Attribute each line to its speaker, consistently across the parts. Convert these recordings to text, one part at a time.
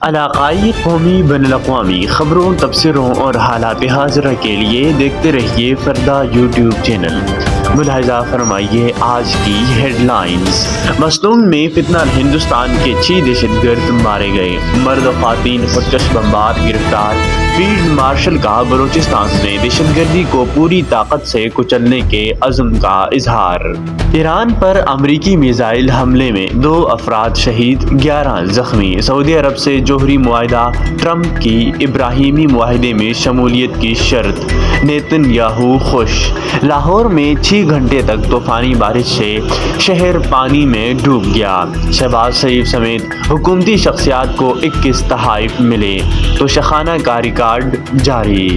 Speaker 1: علاقائی، قومی، بین الاقوامی خبروں، تبصروں اور حالات حاضرہ کے لیے دیکھتے رہیے فردا یوٹیوب چینل۔ ملاحظہ فرمائیے آج کی ہیڈ لائنز۔ مصنوع میں فتنہ ہندوستان کے 6 دہشت گرد مارے گئے، مرد و خواتین خودکش بمبار گرفتار۔ فیلڈ مارشل کا بلوچستان میں دہشت گردی کو پوری طاقت سے کچلنے کے عزم کا اظہار۔ ایران پر امریکی میزائل حملے میں 2 افراد شہید، 11 زخمی۔ سعودی عرب سے جوہری معاہدہ، ٹرمپ کی ابراہیمی معاہدے میں شمولیت کی شرط۔ نیتن یاہو خوش۔ لاہور میں 6 گھنٹے تک طوفانی بارش سے شہر پانی میں ڈوب گیا۔ شہباز شریف سمیت حکومتی شخصیات کو 21 تحائف ملے۔ توشخانہ کا ریکارڈ جاری۔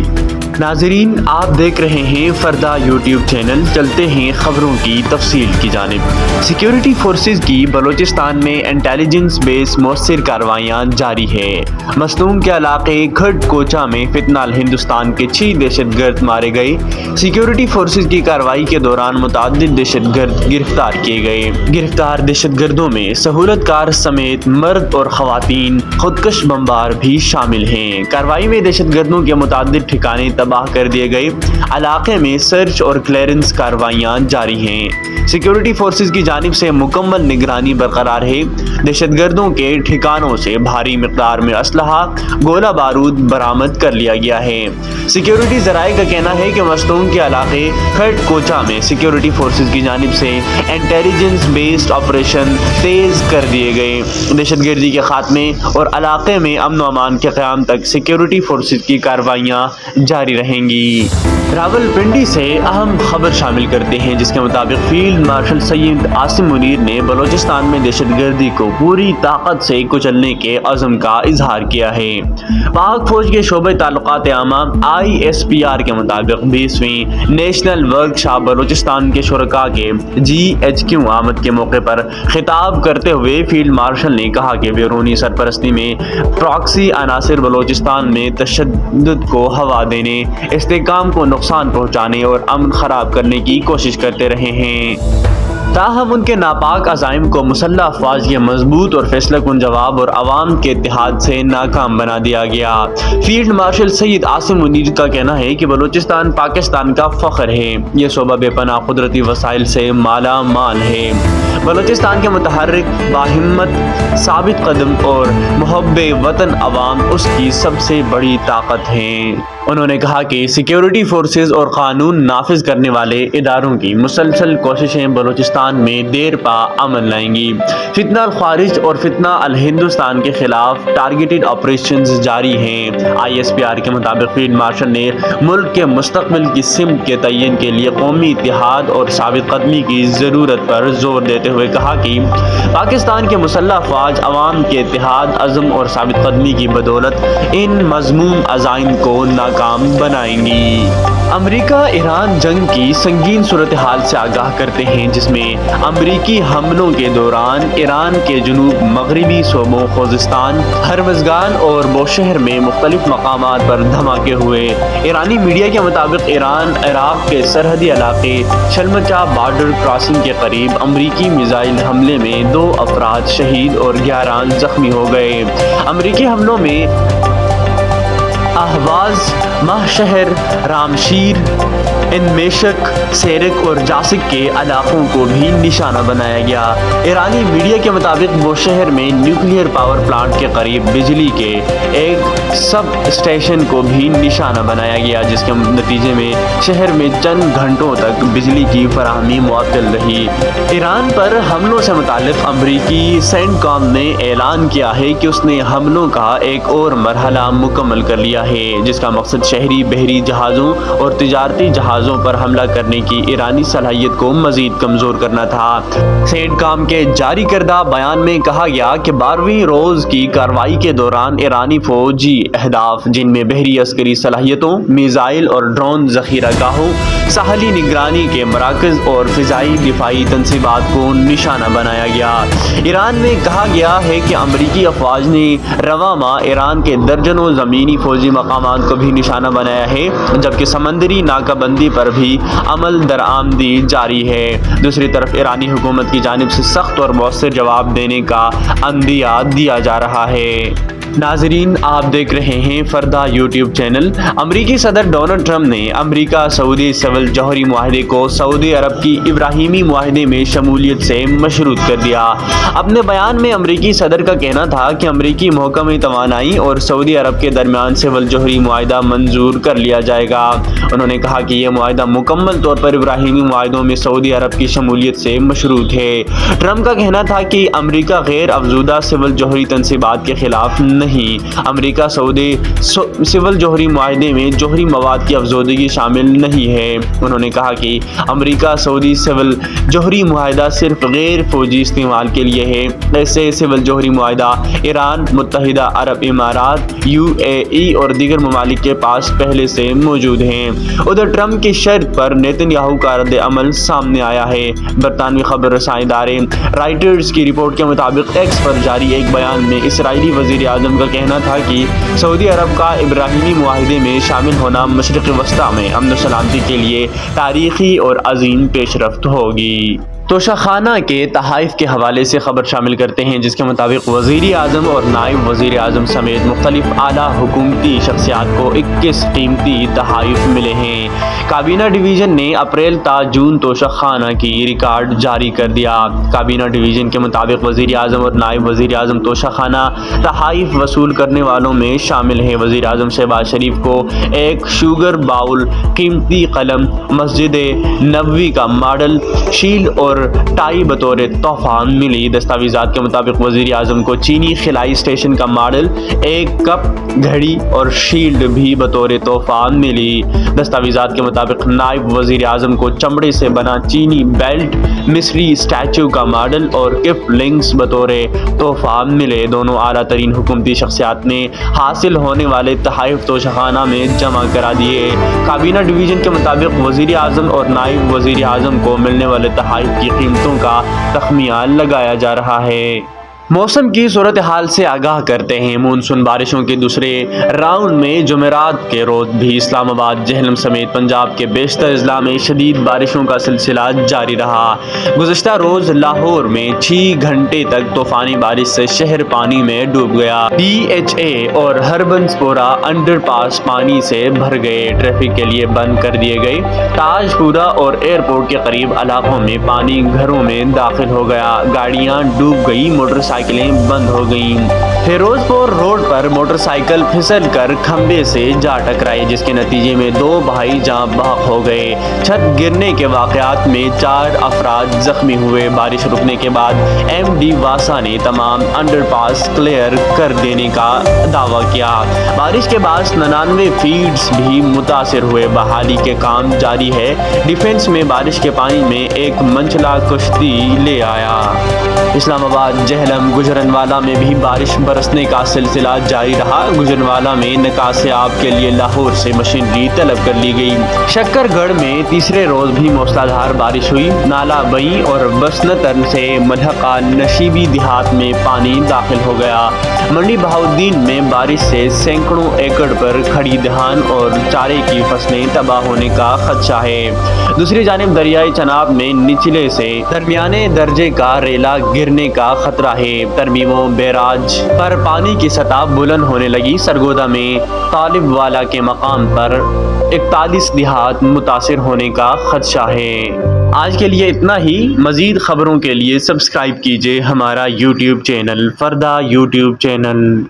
Speaker 1: ناظرین، آپ دیکھ رہے ہیں فردا یوٹیوب چینل۔ چلتے ہیں خبروں کی تفصیل کی جانب۔ سیکیورٹی فورسز کی بلوچستان میں انٹیلیجنس بیس مؤثر کارروائیاں جاری ہے۔ مصنوع کے علاقے کھڈ کوچا میں فتنہ ہندوستان کے 6 دہشت گرد مارے گئے۔ سیکیورٹی فورسز کی کارروائی کے دوران متعدد دہشت گرد گرفتار کیے گئے۔ گرفتار دہشت گردوں میں سہولت کار سمیت مرد اور خواتین خودکش بمبار بھی شامل ہیں۔ کارروائی میں دہشت گردوں کے متعدد ٹھکانے تباہ کر دیے گئے۔ علاقے میں سرچ اور کلیئرنس کارروائیاں جاری ہیں۔ سیکیورٹی فورسز کی جانب سے مکمل نگرانی برقرار ہے۔ دہشت گردوں کے ٹھکانوں سے بھاری مقدار میں اسلحہ، گولہ بارود برآمد کر لیا گیا ہے۔ سیکیورٹی ذرائع کا کہنا ہے کہ مصنوع کے علاقے کھڈ کوچا میں سیکیورٹی فورسز کی جانب سے انٹیلیجنس بیسڈ آپریشن تیز کر دیے گئے۔ دہشت گردی کے خاتمے اور علاقے میں امن و امان کے قیام تک سیکیورٹی فورسز کی کارروائیاں جاری رہیں گی۔ راولپنڈی سے اہم خبر شامل کرتے ہیں، جس کے مطابق فیلڈ مارشل سید عاصم منیر نے بلوچستان میں دہشت گردی کو پوری طاقت سے کچلنے کے عزم کا اظہار کیا ہے۔ پاک فوج کے شعبۂ تعلقات عامہ ISPR کے مطابق 20ویں نیشنل ورکشاپ بلوچستان کے شرکاء کے GHQ آمد کے موقع پر خطاب کرتے ہوئے فیلڈ مارشل نے کہا کہ بیرونی سرپرستی میں پراکسی عناصر بلوچستان میں تشدد کو ہوا دینے، استحکام کو نقصان پہنچانے اور امن خراب کرنے کی کوشش کرتے رہے ہیں۔ تاہم ان کے ناپاک عزائم کو مسلح افواج کے مضبوط اور فیصلہ کن جواب اور عوام کے اتحاد سے ناکام بنا دیا گیا۔ فیلڈ مارشل سید عاصم منیر کا کہنا ہے کہ بلوچستان پاکستان کا فخر ہے۔ یہ صوبہ بے پناہ قدرتی وسائل سے مالا مال ہے۔ بلوچستان کے متحرک، باہمت، ثابت قدم اور محب وطن عوام اس کی سب سے بڑی طاقت ہیں۔ انہوں نے کہا کہ سیکیورٹی فورسز اور قانون نافذ کرنے والے اداروں کی مسلسل کوششیں بلوچستان میں دیر پا امن لائیں گی۔ فتنہ الخوارج اور فتنہ الہندوستان کے خلاف ٹارگیٹڈ آپریشنز جاری ہیں۔ ISPR کے مطابق فیلڈ مارشل نے ملک کے مستقبل کی سمت کے تعین کے لیے قومی اتحاد اور ثابت قدمی کی ضرورت پر زور دیتے ہوئے کہا کہ پاکستان کے مسلح افواج عوام کے اتحاد، عزم اور ثابت قدمی کی بدولت ان مذموم عزائم کو ناکام بنائیں گی۔ امریکہ ایران جنگ کی سنگین صورتحال سے آگاہ کرتے ہیں، جس میں امریکی حملوں کے دوران ایران کے جنوب مغربی صوبوں خوزستان، ہرمزگان اور بوشہر میں مختلف مقامات پر دھماکے ہوئے۔ ایرانی میڈیا کے مطابق ایران عراق کے سرحدی علاقے شلمچا بارڈر کراسنگ کے قریب امریکی میزائل حملے میں 2 افراد شہید اور 11 زخمی ہو گئے۔ امریکی حملوں میں اہواز، ماہ شہر، رامشیر، انمیشک، سیرک اور جاسک کے علاقوں کو بھی نشانہ بنایا گیا۔ ایرانی میڈیا کے مطابق بوشہر میں نیوکلیئر پاور پلانٹ کے قریب بجلی کے ایک سب اسٹیشن کو بھی نشانہ بنایا گیا، جس کے نتیجے میں شہر میں چند گھنٹوں تک بجلی کی فراہمی معطل رہی۔ ایران پر حملوں سے متعلق امریکی سینٹ کام نے اعلان کیا ہے کہ اس نے حملوں کا ایک اور مرحلہ مکمل کر لیا ہے، جس کا مقصد شہری بحری جہازوں اور تجارتی جہازوں پر حملہ کرنے کی ایرانی صلاحیت کو مزید کمزور کرنا تھا۔ سینٹ کام کے جاری کردہ بیان میں کہا گیا کہ 12ویں روز کی کارروائی کے دوران ایرانی فوجی اہداف، جن میں بحری عسکری صلاحیتوں، میزائل اور ڈرون ذخیرہ گاہوں، ساحلی نگرانی کے مراکز اور فضائی دفاعی تنصیبات کو نشانہ بنایا گیا۔ ایران میں کہا گیا ہے کہ امریکی افواج نے رواں ماہ ایران کے درجنوں زمینی فوجی مقامات کو بھی نشانہ بنایا ہے، جبکہ سمندری ناکہ بندی پر بھی عمل درآمدی جاری ہے۔ دوسری طرف ایرانی حکومت کی جانب سے سخت اور مؤثر جواب دینے کا عندیہ دیا جا رہا ہے۔ ناظرین، آپ دیکھ رہے ہیں فردا یوٹیوب چینل۔ امریکی صدر ڈونلڈ ٹرمپ نے امریکہ سعودی سول جوہری معاہدے کو سعودی عرب کی ابراہیمی معاہدے میں شمولیت سے مشروط کر دیا۔ اپنے بیان میں امریکی صدر کا کہنا تھا کہ امریکی محکمہ توانائی اور سعودی عرب کے درمیان سول جوہری معاہدہ منظور کر لیا جائے گا۔ انہوں نے کہا کہ یہ معاہدہ مکمل طور پر ابراہیمی معاہدوں میں سعودی عرب کی شمولیت سے مشروط ہے۔ ٹرمپ کا کہنا تھا کہ امریکہ غیر افزودہ سول جوہری تنصیبات کے خلاف نہیں۔ امریکہ سعودی سول جوہری معاہدے میں جوہری مواد کی افزودگی شامل نہیں ہے۔ انہوں نے کہا کہ امریکہ سعودی سول جوہری معاہدہ صرف غیر فوجی استعمال کے لیے ہے۔ ایسے سول جوہری معاہدہ ایران، متحدہ عرب امارات، UAE اور دیگر ممالک کے پاس پہلے سے موجود ہیں۔ ادھر ٹرمپ کی شرط پر نیتن یاہو کا رد عمل سامنے آیا ہے۔ برطانوی خبر رساں ادارے رائٹرز کی رپورٹ کے مطابق ایکس پر جاری ایک بیان میں اسرائیلی وزیر اعظم کا کہنا تھا کہ سعودی عرب کا ابراہیمی معاہدے میں شامل ہونا مشرق وسطیٰ میں امن و سلامتی کے لیے تاریخی اور عظیم پیش رفت ہوگی۔ توشخانہ کے تحائف کے حوالے سے خبر شامل کرتے ہیں، جس کے مطابق وزیر اعظم اور نائب وزیر اعظم سمیت مختلف اعلیٰ حکومتی شخصیات کو 21 قیمتی تحائف ملے ہیں۔ کابینہ ڈویژن نے اپریل تا جون توشخانہ کی ریکارڈ جاری کر دیا۔ کابینہ ڈویژن کے مطابق وزیر اعظم اور نائب وزیر اعظم توشخانہ تحائف وصول کرنے والوں میں شامل ہیں۔ وزیر اعظم شہباز شریف کو ایک شوگر باؤل، قیمتی قلم، مسجد نبوی کا ماڈل، شیلڈ اور ٹائی بطور تحفہ ملی۔ دستاویزات کے مطابق وزیر اعظم کو چینی خلائی اسٹیشن کا ماڈل، ایک کپ، گھڑی اور شیلڈ بھی بطور تحفہ ملی۔ دستاویزات کے مطابق نائب وزیر اعظم کو چمڑے سے بنا چینی بیلٹ، مصری اسٹیچو کا ماڈل اور کف لنکس بطور تحفہ ملے۔ دونوں اعلیٰ ترین حکومتی شخصیات نے حاصل ہونے والے تحائف توشخانہ میں جمع کرا دیے۔ کابینہ ڈویژن کے مطابق وزیر اعظم اور نائب وزیر اعظم کو ملنے والے تحائف کی قیمتوں کا تخمینہ لگایا جا رہا ہے۔ موسم کی صورتحال سے آگاہ کرتے ہیں۔ مونسون بارشوں کے دوسرے راؤنڈ میں جمعرات کے روز بھی اسلام آباد، جہلم سمیت پنجاب کے بیشتر اضلاع میں شدید بارشوں کا سلسلہ جاری رہا۔ گزشتہ روز لاہور میں 6 گھنٹے تک طوفانی بارش سے شہر پانی میں ڈوب گیا۔ DHA اور ہربنس پورہ انڈر پاس پانی سے بھر گئے، ٹریفک کے لیے بند کر دیے گئے۔ تاج پورہ اور ایئرپورٹ کے قریب علاقوں میں پانی گھروں میں داخل ہو گیا، گاڑیاں ڈوب گئی، موٹر سائیکلیں بند ہو گئیں۔ فیروز پور روڈ پر موٹر سائیکل پھسل کر کھمبے سے جا ٹکرائی، جس کے نتیجے میں 2 بھائی جاں بحق ہو گئے۔ چھت گرنے کے واقعات میں 4 افراد زخمی ہوئے۔ بارش رکنے کے بعد MD واسا نے تمام انڈر پاس کلیئر کر دینے کا دعویٰ کیا۔ بارش کے بعد 99 فیڈز بھی متاثر ہوئے۔ بحالی کے کام جاری ہے۔ ڈیفنس میں بارش کے پانی میں ایک منچلا کشتی لے آیا۔ اسلام آباد، جہلم، گجرانوالہ میں بھی بارش برسنے کا سلسلہ جاری رہا۔ گجرانوالہ میں نکاس آب کے لیے لاہور سے مشینری طلب کر لی گئی۔ شکر گڑھ میں تیسرے روز بھی موسلا دھار بارش ہوئی۔ نالا بئی اور بسنتر سے ملحقہ نشیبی دیہات میں پانی داخل ہو گیا۔ منڈی بہاؤالدین میں بارش سے سینکڑوں ایکڑ پر کھڑی دھان اور چارے کی فصلیں تباہ ہونے کا خدشہ ہے۔ دوسری جانب دریائے چناب میں نچلے سے درمیانے درجے کا ریلا گرنے کا خطرہ ہے۔ ترمیموں بیراج پر پانی کی سطح بلند ہونے لگی۔ سرگودا میں طالب والا کے مقام پر 41 دیہات متاثر ہونے کا خدشہ ہے۔ آج کے لیے اتنا ہی۔ مزید خبروں کے لیے سبسکرائب کیجیے ہمارا YouTube چینل، فردا YouTube چینل۔